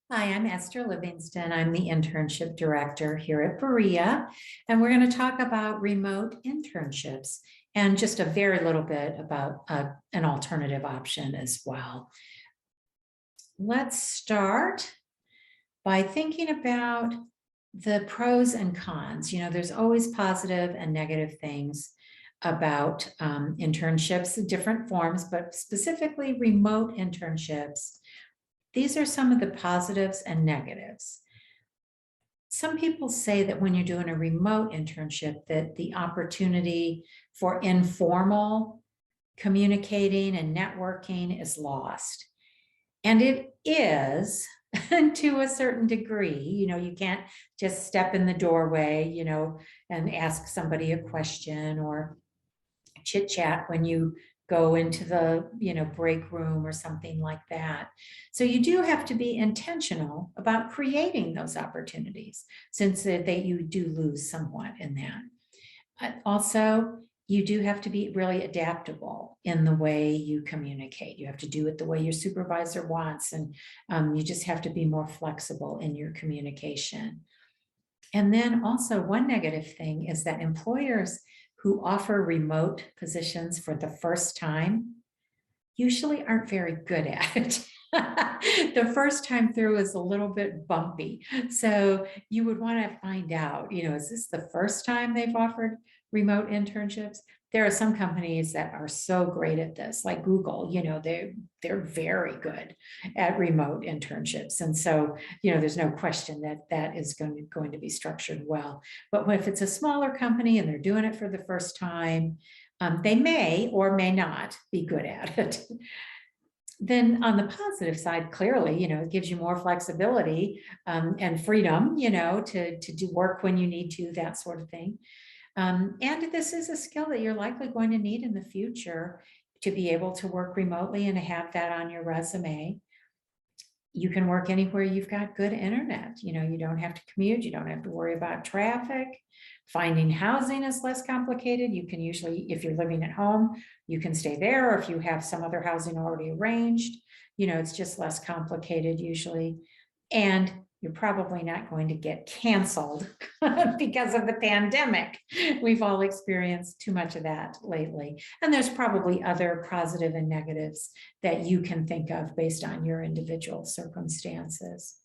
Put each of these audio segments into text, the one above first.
Hi, I'm Esther Livingston. I'm the internship director here at Berea, and we're going to talk about remote internships and just a very little bit about an alternative option as well. Let's start by thinking about the pros and cons. You know, there's always positive and negative things about internships in different forms, but specifically remote internships. These are some of the positives and negatives. Some people say that when you're doing a remote internship, that the opportunity for informal communicating and networking is lost. And it is to a certain degree. You know, you can't just step in the doorway, and ask somebody a question or chit chat when you go into the break room or something like that. So you do have to be intentional about creating those opportunities, since you do lose somewhat in that. Also, you do have to be really adaptable in the way you communicate. You have to do it the way your supervisor wants, and you just have to be more flexible in your communication. And then also, one negative thing is that employers who offer remote positions for the first time usually aren't very good at it. The first time through is a little bit bumpy. So you would want to find out, is this the first time they've offered remote internships? There are some companies that are so great at this, like Google, they're very good at remote internships. And so, there's no question that that is going to be structured well. But if it's a smaller company and they're doing it for the first time, they may or may not be good at it. Then on the positive side, clearly, it gives you more flexibility and freedom, to do work when you need to, that sort of thing. And this is a skill that you're likely going to need in the future, to be able to work remotely and to have that on your resume. You can work anywhere you've got good internet. You don't have to commute. You don't have to worry about traffic. Finding housing is less complicated. You can usually, if you're living at home, you can stay there. Or if you have some other housing already arranged, it's just less complicated usually. And you're probably not going to get canceled because of the pandemic. We've all experienced too much of that lately. And there's probably other positive and negatives that you can think of based on your individual circumstances.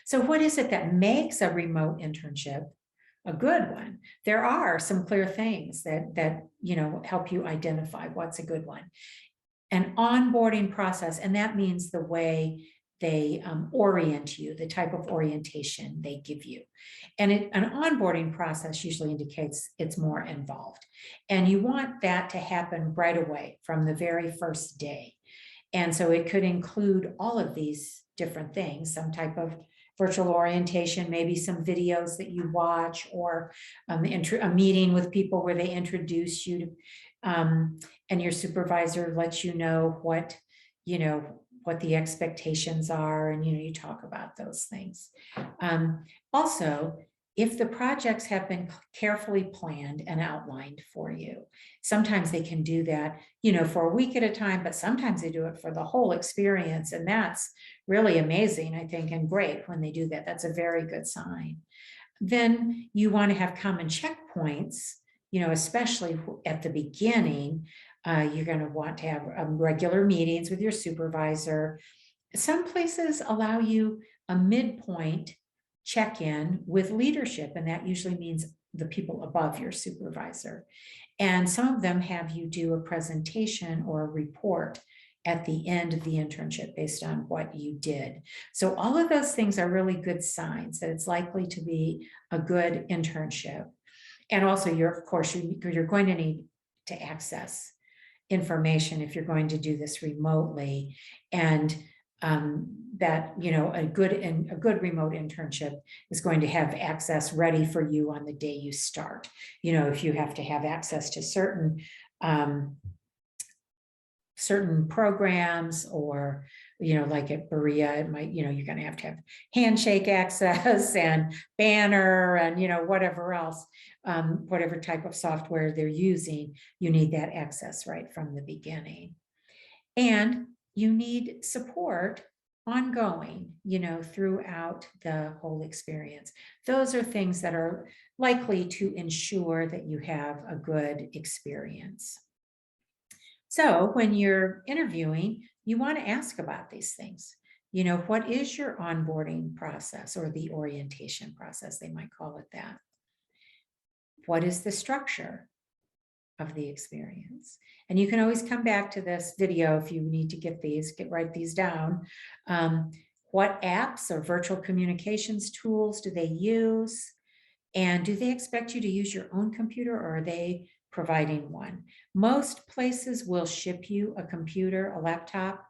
So what is it that makes a remote internship a good one? There are some clear things that help you identify what's a good one. An onboarding process, and that means the way they orient you, the type of orientation they give you. And an onboarding process usually indicates it's more involved. And you want that to happen right away from the very first day. And so it could include all of these different things, some type of virtual orientation, maybe some videos that you watch, or a meeting with people where they introduce you to, and your supervisor lets you know what the expectations are, and you talk about those things. Also, if the projects have been carefully planned and outlined for you, sometimes they can do that, for a week at a time, but sometimes they do it for the whole experience. And that's really amazing, I think, and great when they do that. That's a very good sign. Then you want to have common checkpoints, especially at the beginning. You're going to want to have regular meetings with your supervisor. Some places allow you a midpoint check-in with leadership, and that usually means the people above your supervisor. And some of them have you do a presentation or a report at the end of the internship based on what you did. So all of those things are really good signs that it's likely to be a good internship. And also, of course, you're going to need to access information if you're going to do this remotely. And that a good remote internship is going to have access ready for you on the day you start. If you have to have access to certain programs, or like at Berea, it might, you're going to have handshake access and banner and whatever else, whatever type of software they're using, you need that access right from the beginning. And you need support ongoing, throughout the whole experience. Those are things that are likely to ensure that you have a good experience. So when you're interviewing, you want to ask about these things. What is your onboarding process or the orientation process? They might call it that. What is the structure of the experience? And you can always come back to this video if you need to write these down. What apps or virtual communications tools do they use? And do they expect you to use your own computer, or are they providing one? Most places will ship you a computer, a laptop,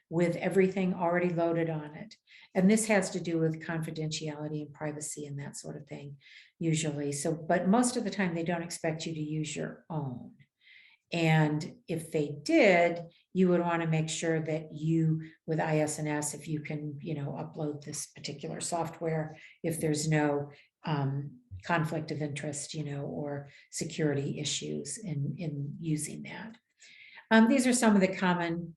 with everything already loaded on it. And this has to do with confidentiality and privacy and that sort of thing, usually. So, but most of the time they don't expect you to use your own. And if they did, you would want to make sure that you, with IS&S, if you can, upload this particular software, if there's no conflict of interest, or security issues in using that. These are some of the common,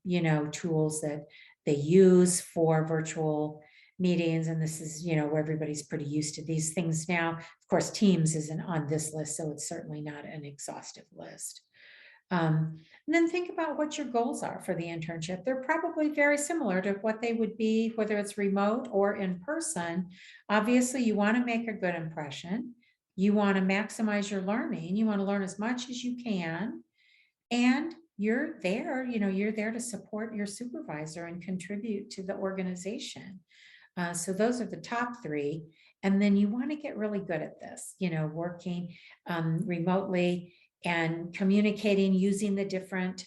tools that they use for virtual meetings. And this is, where everybody's pretty used to these things now. Of course, Teams isn't on this list, so it's certainly not an exhaustive list. And then think about what your goals are for the internship. They're probably very similar to what they would be, whether it's remote or in person. Obviously, you want to make a good impression. You want to maximize your learning. You want to learn as much as you can. And you're there, you're there to support your supervisor and contribute to the organization. So those are the top three. And then you want to get really good at this, working remotely and communicating using the different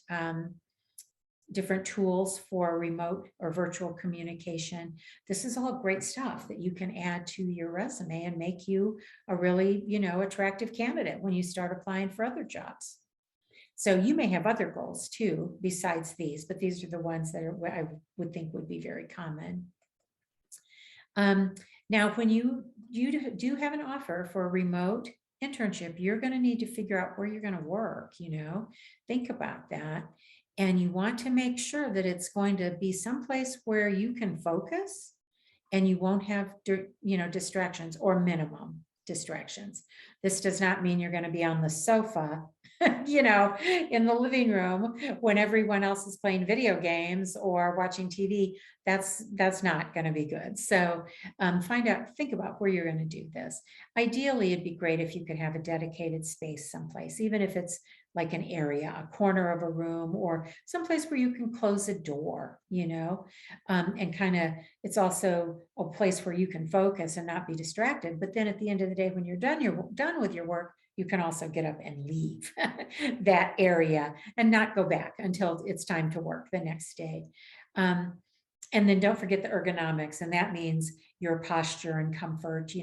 tools for remote or virtual communication. This is all great stuff that you can add to your resume and make you a really, attractive candidate when you start applying for other jobs. So you may have other goals too, besides these, but these are the ones that I would think would be very common. Now, when you do have an offer for a remote internship, you're going to need to figure out where you're going to work, think about that. And you want to make sure that it's going to be someplace where you can focus and you won't have, distractions or minimum distractions. This does not mean you're going to be on the sofa, in the living room when everyone else is playing video games or watching TV. That's not going to be good. So think about where you're going to do this. Ideally, it'd be great if you could have a dedicated space someplace, even if it's like an area, a corner of a room, or someplace where you can close a door, and kind of, it's also a place where you can focus and not be distracted. But then at the end of the day, when you're done with your work, you can also get up and leave that area and not go back until it's time to work the next day. And then don't forget the ergonomics, and that means your posture and comfort,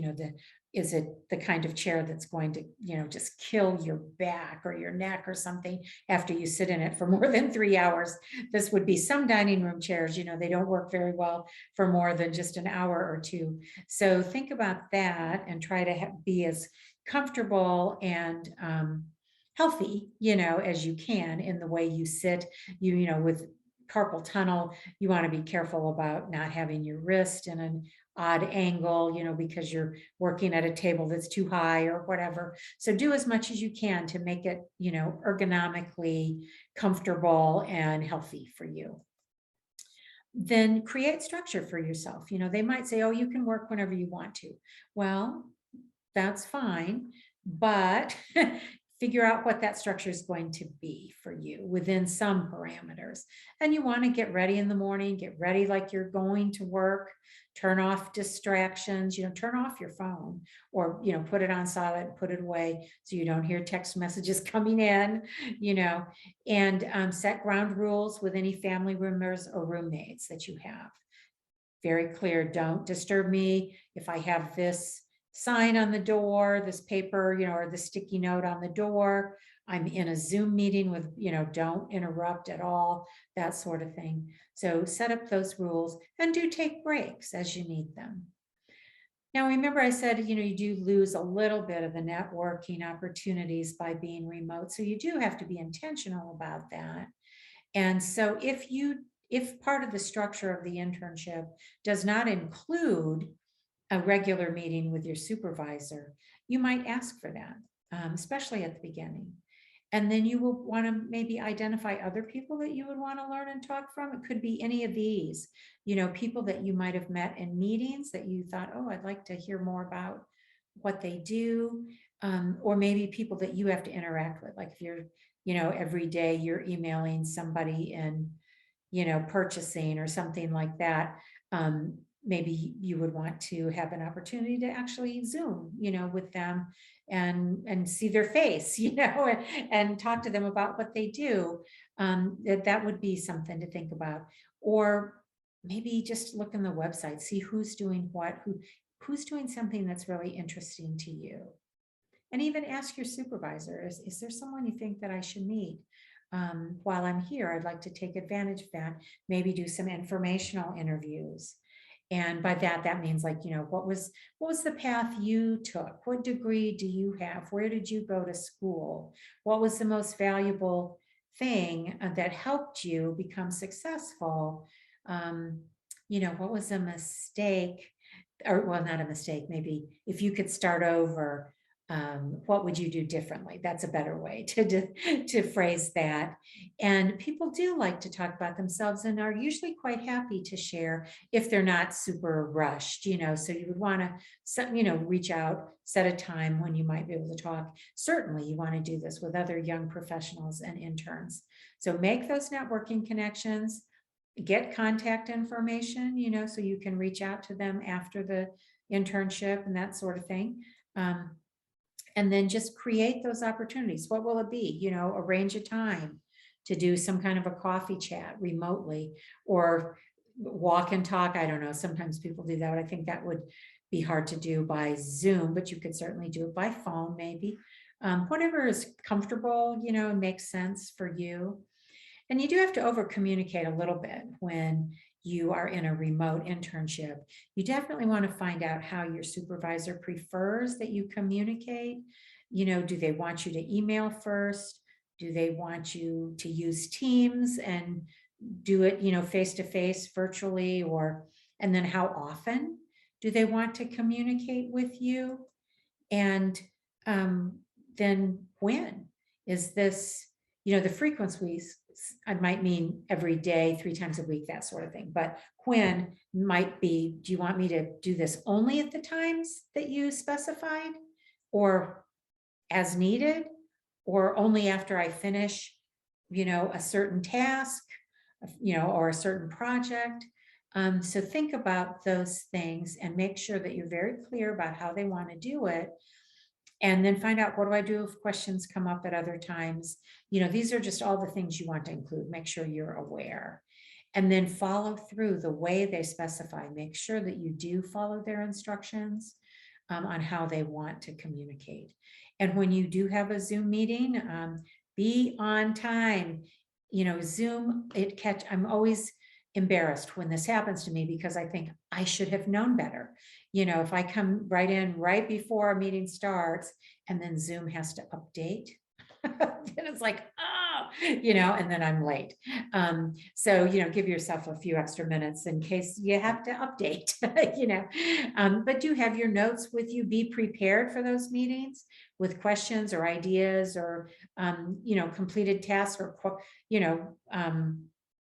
is it the kind of chair that's going to, just kill your back or your neck or something after you sit in it for more than 3 hours? This would be some dining room chairs, they don't work very well for more than just an hour or two. So think about that and try to be as comfortable and healthy, as you can in the way you sit. With carpal tunnel, you want to be careful about not having your wrist in an odd angle, because you're working at a table that's too high or whatever. So do as much as you can to make it, ergonomically comfortable and healthy for you. Then create structure for yourself. They might say, oh, you can work whenever you want to. Well, that's fine, but figure out what that structure is going to be for you within some parameters. And you want to get ready in the morning, get ready like you're going to work, turn off distractions, turn off your phone, or, put it on silent, put it away so you don't hear text messages coming in, and set ground rules with any family members or roommates that you have. Very clear, don't disturb me if I have this sign on the door, this paper, or the sticky note on the door. I'm in a Zoom meeting with, don't interrupt at all, that sort of thing. So set up those rules and do take breaks as you need them. Now, remember I said, you do lose a little bit of the networking opportunities by being remote. So you do have to be intentional about that. And so if you if part of the structure of the internship does not include a regular meeting with your supervisor, you might ask for that, especially at the beginning. And then you will want to maybe identify other people that you would want to learn and talk from. It could be any of these, people that you might have met in meetings that you thought, oh, I'd like to hear more about what they do. Or maybe people that you have to interact with. Like if you're, every day you're emailing somebody in, purchasing or something like that. Maybe you would want to have an opportunity to actually Zoom, with them and see their face, and talk to them about what they do. That would be something to think about. Or maybe just look in the website, see who's doing what, who's doing something that's really interesting to you. And even ask your supervisor, is there someone you think that I should meet? While I'm here, I'd like to take advantage of that, maybe do some informational interviews. And by that means like, what was the path you took? What degree do you have? Where did you go to school? What was the most valuable thing that helped you become successful? What was a mistake? Or, well, not a mistake, maybe if you could start over, what would you do differently? That's a better way to phrase that. And people do like to talk about themselves and are usually quite happy to share if they're not super rushed, so you would want to, reach out, set a time when you might be able to talk. Certainly you want to do this with other young professionals and interns. So make those networking connections, get contact information, so you can reach out to them after the internship and that sort of thing. And then just create those opportunities. What will it be? Arrange a time to do some kind of a coffee chat remotely or walk and talk. I don't know. Sometimes people do that. I think that would be hard to do by Zoom, but you could certainly do it by phone, maybe. Whatever is comfortable, and makes sense for you. And you do have to over communicate a little bit when you are in a remote internship. You definitely want to find out how your supervisor prefers that you communicate. Do they want you to email first? Do they want you to use Teams and do it, face to face virtually, and then how often do they want to communicate with you? And then when is this, the frequencies, I might mean every day, 3 times a week, that sort of thing. But when might be, do you want me to do this only at the times that you specified, or as needed, or only after I finish, a certain task, or a certain project? So think about those things and make sure that you're very clear about how they want to do it. And then find out, what do I do if questions come up at other times? These are just all the things you want to include. Make sure you're aware. And then follow through the way they specify. Make sure that you do follow their instructions on how they want to communicate. And when you do have a Zoom meeting, be on time. Zoom, I'm always embarrassed when this happens to me because I think I should have known better. If I come right in right before a meeting starts and then Zoom has to update, then it's like, and then I'm late. So, give yourself a few extra minutes in case you have to update, but do have your notes with you. Be prepared for those meetings with questions or ideas or, completed tasks or,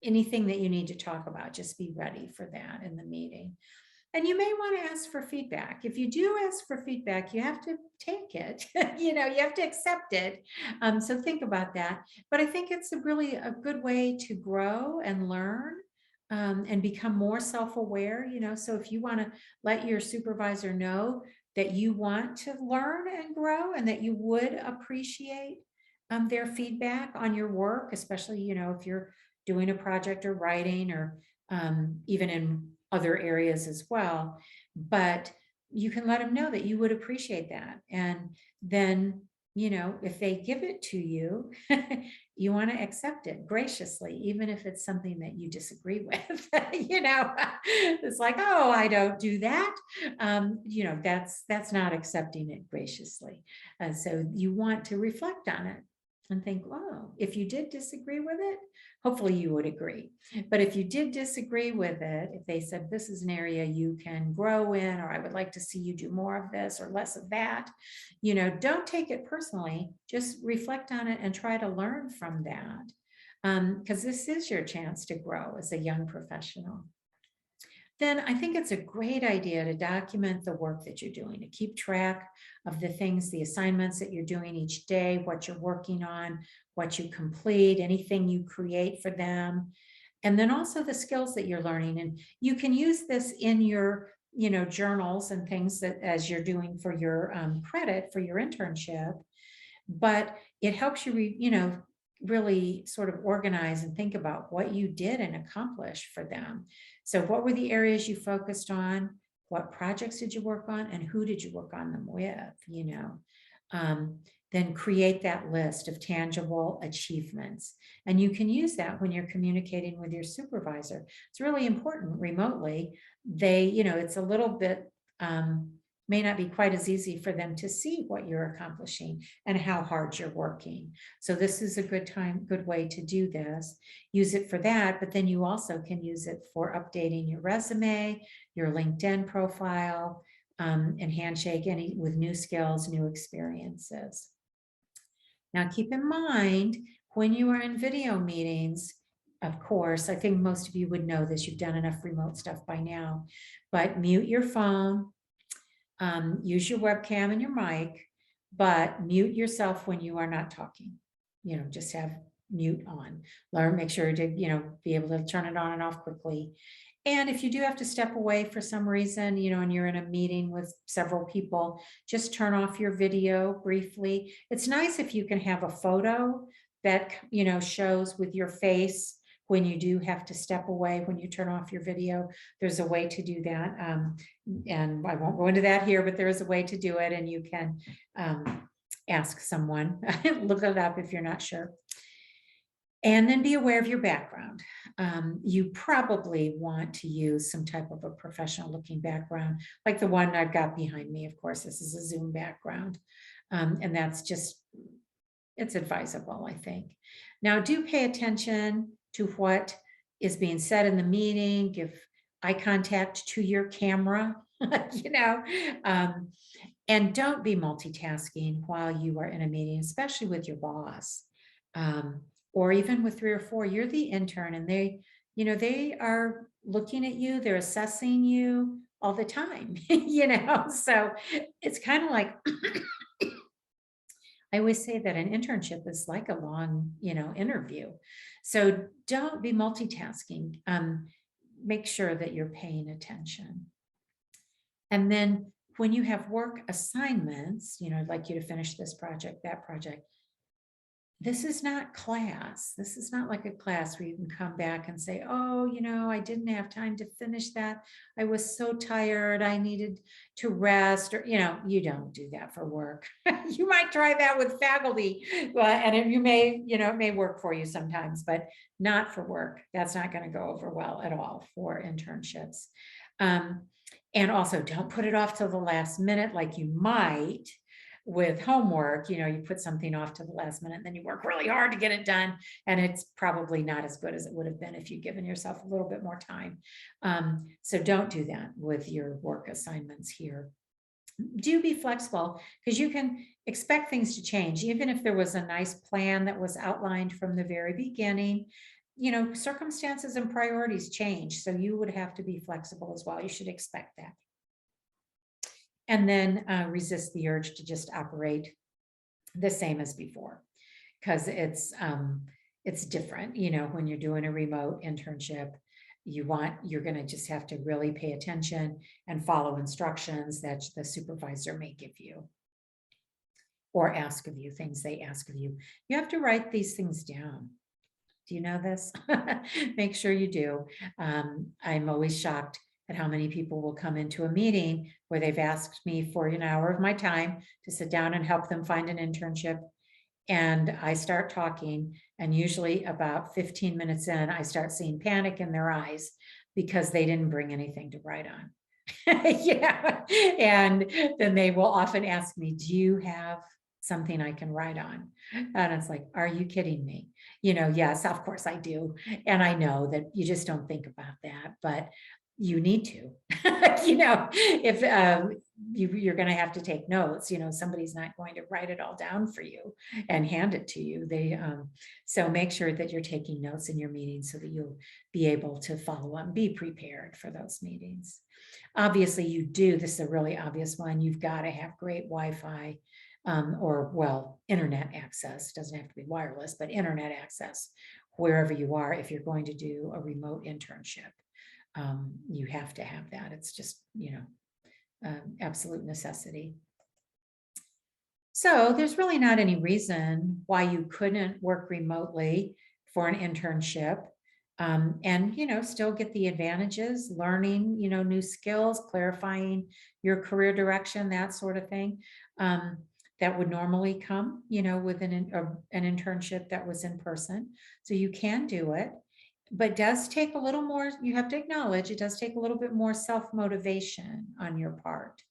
anything that you need to talk about. Just be ready for that in the meeting. And you may want to ask for feedback. If you do ask for feedback, you have to take it, you have to accept it. So think about that. But I think it's really a good way to grow and learn and become more self-aware, so if you want to let your supervisor know that you want to learn and grow and that you would appreciate their feedback on your work, especially, if you're doing a project or writing or even in other areas as well, but you can let them know that you would appreciate that. And then, if they give it to you, you want to accept it graciously, even if it's something that you disagree with, it's like, oh, I don't do that. That's not accepting it graciously. So you want to reflect on it and think, wow, if you did disagree with it, hopefully you would agree. But if you did disagree with it, if they said, this is an area you can grow in, or I would like to see you do more of this or less of that, don't take it personally, just reflect on it and try to learn from that. Because this is your chance to grow as a young professional. Then I think it's a great idea to document the work that you're doing, to keep track of the things, the assignments that you're doing each day, what you're working on, what you complete, anything you create for them, and then also the skills that you're learning. And you can use this in your journals and things that as you're doing for your credit for your internship, but it helps you really sort of organize and think about what you did and accomplish for them. So what were the areas you focused on? What projects did you work on? And who did you work on them with? Then create that list of tangible achievements. And you can use that when you're communicating with your supervisor. It's really important remotely. It's a little bit, may not be quite as easy for them to see what you're accomplishing and how hard you're working. So this is a good way to do this. Use it for that, but then you also can use it for updating your resume, your LinkedIn profile, and Handshake with new skills, new experiences. Now keep in mind, when you are in video meetings, of course, I think most of you would know this, you've done enough remote stuff by now, but mute your phone, use your webcam and your mic, but mute yourself when you are not talking. Just have mute on. Make sure to, be able to turn it on and off quickly. And if you do have to step away for some reason, and you're in a meeting with several people, just turn off your video briefly. It's nice if you can have a photo that, shows with your face when you do have to step away, when you turn off your video. There's a way to do that. And I won't go into that here, but there is a way to do it, and you can ask someone, look it up if you're not sure. And then be aware of your background. You probably want to use some type of a professional looking background, like the one I've got behind me. Of course, this is a Zoom background. And that's just, it's advisable, I think. Now, do pay attention to what is being said in the meeting. Give eye contact to your camera, and don't be multitasking while you are in a meeting, especially with your boss. Or even with 3 or 4, you're the intern, and they are looking at you, they're assessing you all the time, so it's kind of like, I always say that an internship is like a long, interview. So don't be multitasking. Make sure that you're paying attention. And then when you have work assignments, I'd like you to finish this project, that project. This is not class. This is not like a class where you can come back and say, oh, I didn't have time to finish that. I was so tired. I needed to rest, or, you don't do that for work. You might try that with faculty, and it may work for you sometimes, but not for work. That's not going to go over well at all for internships. And also don't put it off till the last minute, like you might with homework. You put something off to the last minute, and then you work really hard to get it done, and it's probably not as good as it would have been if you'd given yourself a little bit more time. So don't do that with your work assignments here. Do be flexible, because you can expect things to change. Even if there was a nice plan that was outlined from the very beginning, circumstances and priorities change, so you would have to be flexible as well. You should expect that. And then resist the urge to just operate the same as before, because it's different. When you're doing a remote internship, you're going to just have to really pay attention and follow instructions that the supervisor may give you or ask of you, things they ask of you. You have to write these things down. Do you know this? Make sure you do. I'm always shocked at how many people will come into a meeting where they've asked me for an hour of my time to sit down and help them find an internship. And I start talking, and usually about 15 minutes in, I start seeing panic in their eyes because they didn't bring anything to write on. Yeah. And then they will often ask me, do you have something I can write on. And it's like, are you kidding me? Yes, of course I do. And I know that you just don't think about that, but you need to, if you're going to have to take notes, somebody's not going to write it all down for you and hand it to you. So make sure that you're taking notes in your meetings so that you'll be able to follow up and be prepared for those meetings. Obviously this is a really obvious one. You've got to have great Wi-Fi internet access. Doesn't have to be wireless, but internet access wherever you are if you're going to do a remote internship. You have to have that. It's just, absolute necessity. So there's really not any reason why you couldn't work remotely for an internship, and, still get the advantages, learning, new skills, clarifying your career direction, that sort of thing, that would normally come, with an internship that was in person. So you can do it. But it does take a little more, you have to acknowledge, it does take a little bit more self-motivation on your part.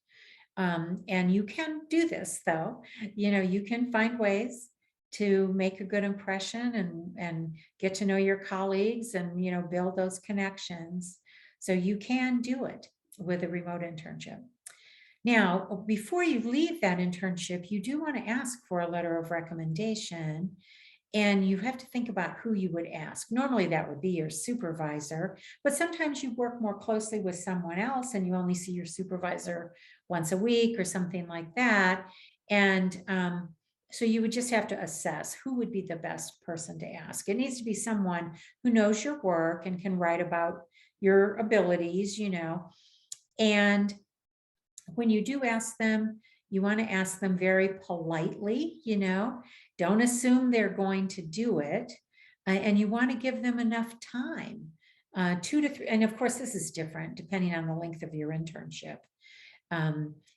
And you can do this though, you can find ways to make a good impression and get to know your colleagues and, build those connections. So you can do it with a remote internship. Now, before you leave that internship, you do want to ask for a letter of recommendation. And you have to think about who you would ask. Normally that would be your supervisor, but sometimes you work more closely with someone else and you only see your supervisor once a week or something like that. And so you would just have to assess who would be the best person to ask. It needs to be someone who knows your work and can write about your abilities, and when you do ask them, you want to ask them very politely, don't assume they're going to do it. And you want to give them enough time, 2 to 3. And of course, this is different depending on the length of your internship.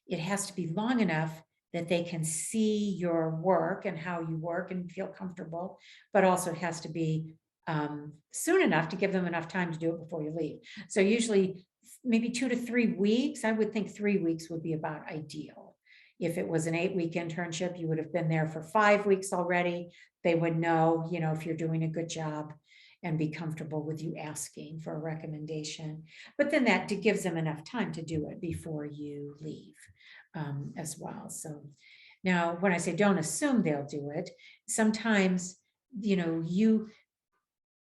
It has to be long enough that they can see your work and how you work and feel comfortable, but also it has to be soon enough to give them enough time to do it before you leave. So usually maybe 2 to 3 weeks. I would think 3 weeks would be about ideal. If it was an 8-week internship, you would have been there for 5 weeks already. They would know, if you're doing a good job and be comfortable with you asking for a recommendation. But then that gives them enough time to do it before you leave as well. So now when I say don't assume they'll do it, sometimes,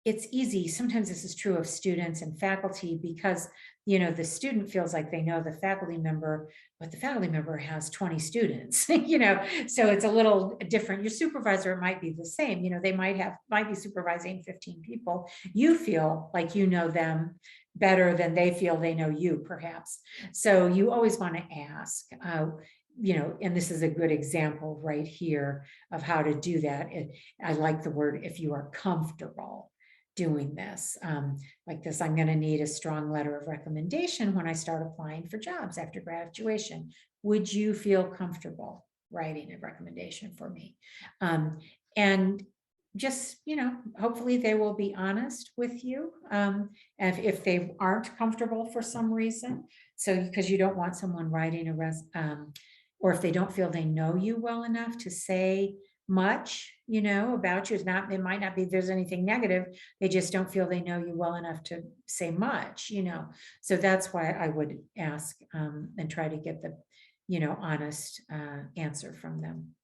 it's easy. Sometimes this is true of students and faculty because, the student feels like they know the faculty member, but the faculty member has 20 students, so it's a little different. Your supervisor might be the same, they might be supervising 15 people. You feel like you know them better than they feel they know you, perhaps. So you always want to ask, and this is a good example right here of how to do that. I like the word, if you are comfortable doing this, like this, I'm going to need a strong letter of recommendation when I start applying for jobs after graduation. Would you feel comfortable writing a recommendation for me? And just, hopefully they will be honest with you. And if they aren't comfortable for some reason, so because you don't want someone writing or if they don't feel they know you well enough to say much, about you. It might not be there's anything negative. They just don't feel they know you well enough to say much, So that's why I would ask and try to get the, honest answer from them.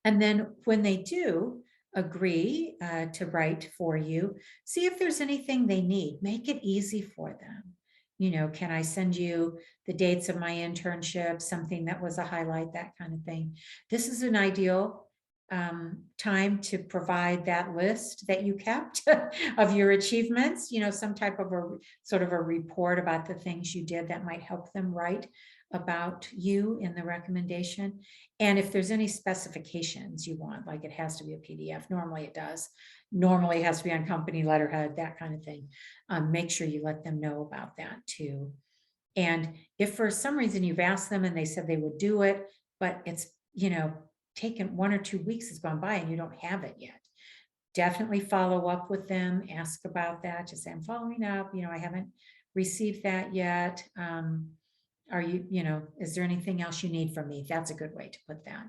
And then when they do agree to write for you, see if there's anything they need. Make it easy for them. Can I send you the dates of my internship, something that was a highlight, that kind of thing. This is an ideal time to provide that list that you kept of your achievements, some type of a sort of a report about the things you did that might help them write about you in the recommendation. And if there's any specifications you want, like it has to be a PDF, normally it does. Normally it has to be on company letterhead, that kind of thing. Make sure you let them know about that too. And if for some reason you've asked them and they said they would do it, but it's, taken 1 or 2 weeks has gone by and you don't have it yet, definitely follow up with them, ask about that, just say, I'm following up, I haven't received that yet. Are you, is there anything else you need from me? That's a good way to put that.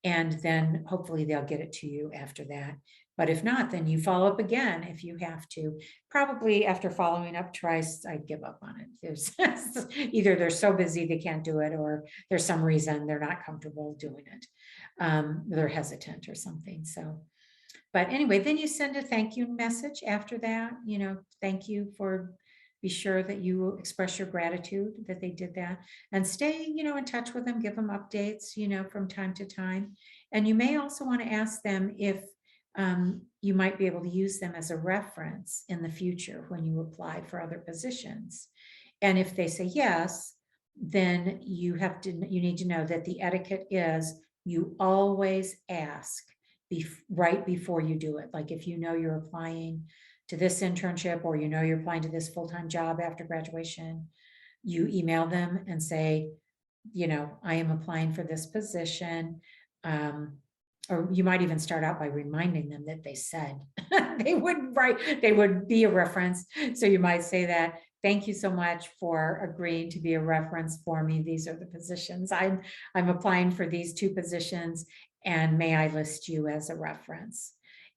And then hopefully they'll get it to you after that. But if not, then you follow up again if you have to. Probably after following up twice, I'd give up on it. There's either they're so busy they can't do it, or there's some reason they're not comfortable doing it. They're hesitant or something. So, but anyway, then you send a thank you message after that. Thank you for. Be sure that you express your gratitude that they did that, and stay, in touch with them. Give them updates, from time to time. And you may also want to ask them if you might be able to use them as a reference in the future when you apply for other positions. And if they say yes, then you need to know that the etiquette is you always ask right before you do it. Like if you're applying to this internship, or you're applying to this full-time job after graduation, you email them and say, I am applying for this position. Or you might even start out by reminding them that they said they would be a reference. So you might say that, thank you so much for agreeing to be a reference for me. These are the positions. I'm applying for these 2 positions, and may I list you as a reference,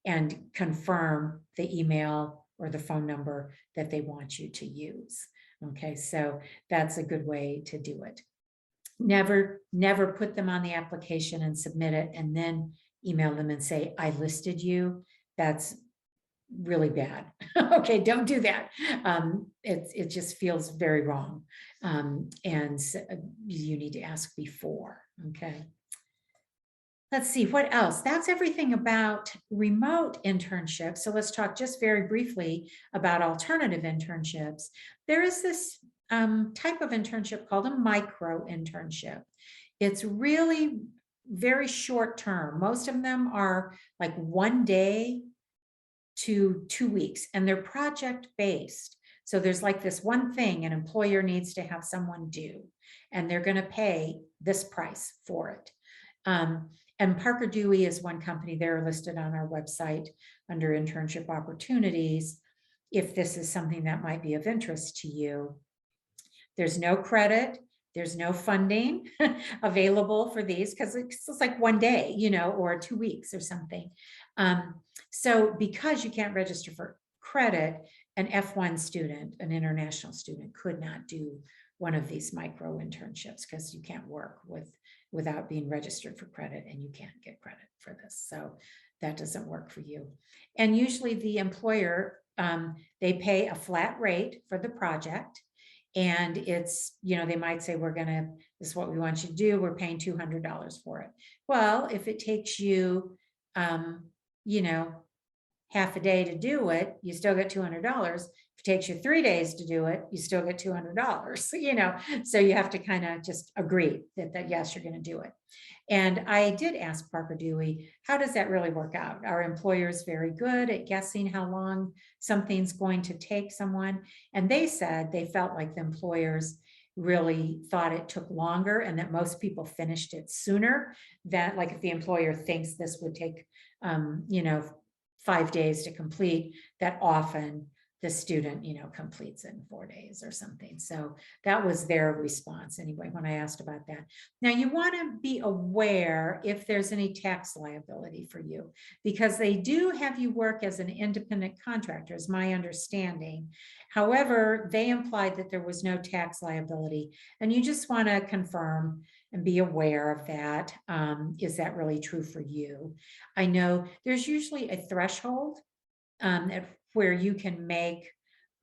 and confirm the email or the phone number that they want you to use. Okay, so that's a good way to do it. Never put them on the application and submit it and then email them and say, I listed you. That's really bad. Okay, don't do that. It just feels very wrong. And you need to ask before. Okay. Let's see what else. That's everything about remote internships. So let's talk just very briefly about alternative internships. There is this type of internship called a micro internship. It's really very short term. Most of them are like 1 day to 2 weeks, and they're project based. So there's like this one thing an employer needs to have someone do, and they're going to pay this price for it. And Parker Dewey is one company. They're listed on our website under internship opportunities. If this is something that might be of interest to you, there's no credit, there's no funding available for these, because it's like 1 day, or 2 weeks or something. So because you can't register for credit, an F1 student, an international student, could not do one of these micro internships, because you can't work without being registered for credit, and you can't get credit for this. So that doesn't work for you. And usually the employer, they pay a flat rate for the project. And it's, they might say, this is what we want you to do. We're paying $200 for it. Well, if it takes you, half a day to do it, you still get $200. If it takes you 3 days to do it, you still get $200, so you have to kind of just agree that yes, you're going to do it. And I did ask Parker Dewey, how does that really work out? Are employers very good at guessing how long something's going to take someone? And they said they felt like the employers really thought it took longer, and that most people finished it sooner. That, like, if the employer thinks this would take 5 days to complete, that often the student, completes it in 4 days or something. So that was their response anyway, when I asked about that. Now, you want to be aware if there's any tax liability for you, because they do have you work as an independent contractor, is my understanding. However, they implied that there was no tax liability, and you just want to confirm and be aware of that. Is that really true for you? I know there's usually a threshold where you can make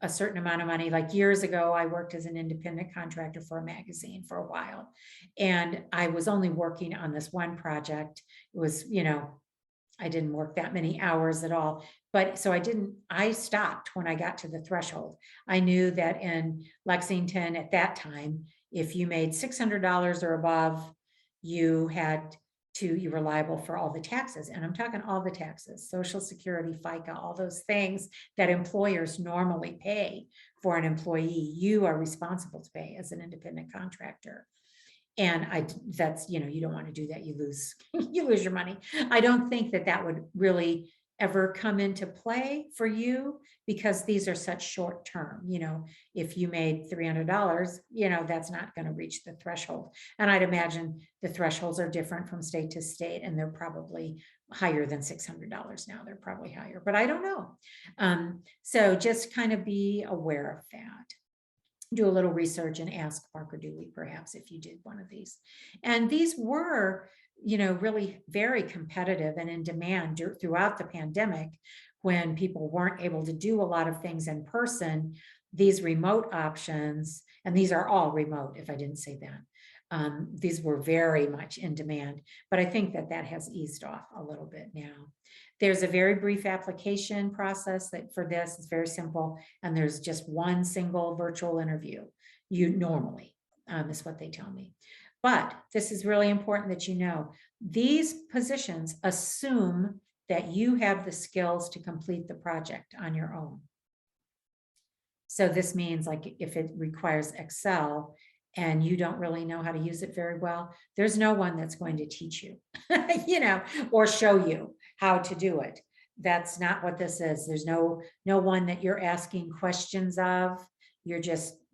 a certain amount of money. Like years ago, I worked as an independent contractor for a magazine for a while, and I was only working on this one project. It was, I didn't work that many hours at all, but so I stopped when I got to the threshold. I knew that in Lexington at that time, if you made $600 or above, you were liable for all the taxes. And I'm talking all the taxes, Social Security, FICA, all those things that employers normally pay for an employee, you are responsible to pay as an independent contractor. And that's, you don't want to do that. You lose your money. I don't think that would really ever come into play for you, because these are such short term. If you made $300, that's not going to reach the threshold. And I'd imagine the thresholds are different from state to state, and they're probably higher than $600 now. They're probably higher, but I don't know. So just kind of be aware of that. Do a little research and ask Parker Dooley, perhaps, if you did one of these. And these were, really very competitive and in demand throughout the pandemic, when people weren't able to do a lot of things in person. These remote options, and these are all remote, if I didn't say that, these were very much in demand, but I think that has eased off a little bit now. There's a very brief application process that for this, it's very simple, and there's just one single virtual interview. You normally, is what they tell me. But this is really important that these positions assume that you have the skills to complete the project on your own. So this means, like, if it requires Excel and you don't really know how to use it very well, there's no one that's going to teach you, or show you how to do it. That's not what this is. There's no one that you're asking questions of.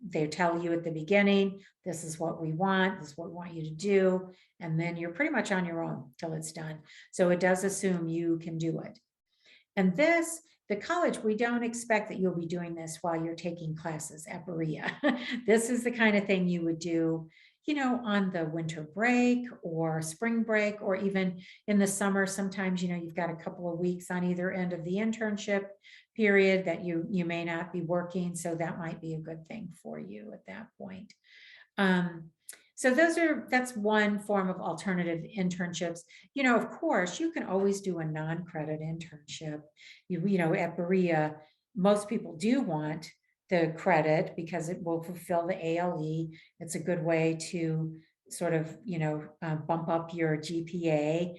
They tell you at the beginning, this is what we want, this is what we want you to do. And then you're pretty much on your own till it's done. So it does assume you can do it. And the college, we don't expect that you'll be doing this while you're taking classes at Berea. This is the kind of thing you would do, on the winter break or spring break, or even in the summer. Sometimes, you've got a couple of weeks on either end of the internship period that you may not be working. So that might be a good thing for you at that point. So that's one form of alternative internships. Of course, you can always do a non-credit internship. At Berea, most people do want the credit because it will fulfill the ALE. It's a good way to sort of, bump up your GPA.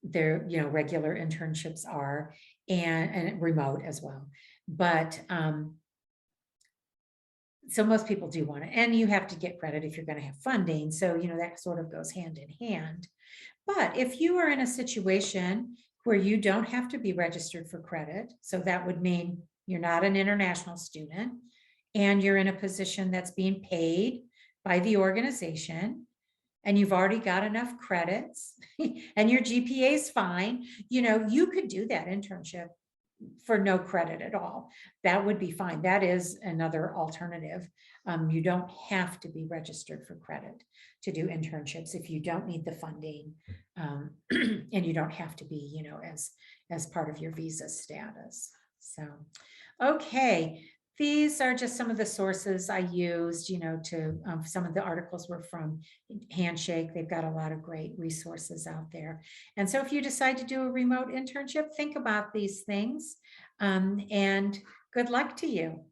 Regular internships are, and remote as well. But so most people do want it, and you have to get credit if you're going to have funding. So, that sort of goes hand in hand. But if you are in a situation where you don't have to be registered for credit, so that would mean you're not an international student and you're in a position that's being paid by the organization, and you've already got enough credits and your GPA is fine, you could do that internship for no credit at all. That would be fine. That is another alternative. You don't have to be registered for credit to do internships if you don't need the funding, and you don't have to be, as part of your visa status. So, okay. These are just some of the sources I used, some of the articles were from Handshake. They've got a lot of great resources out there. And so if you decide to do a remote internship, think about these things, and good luck to you.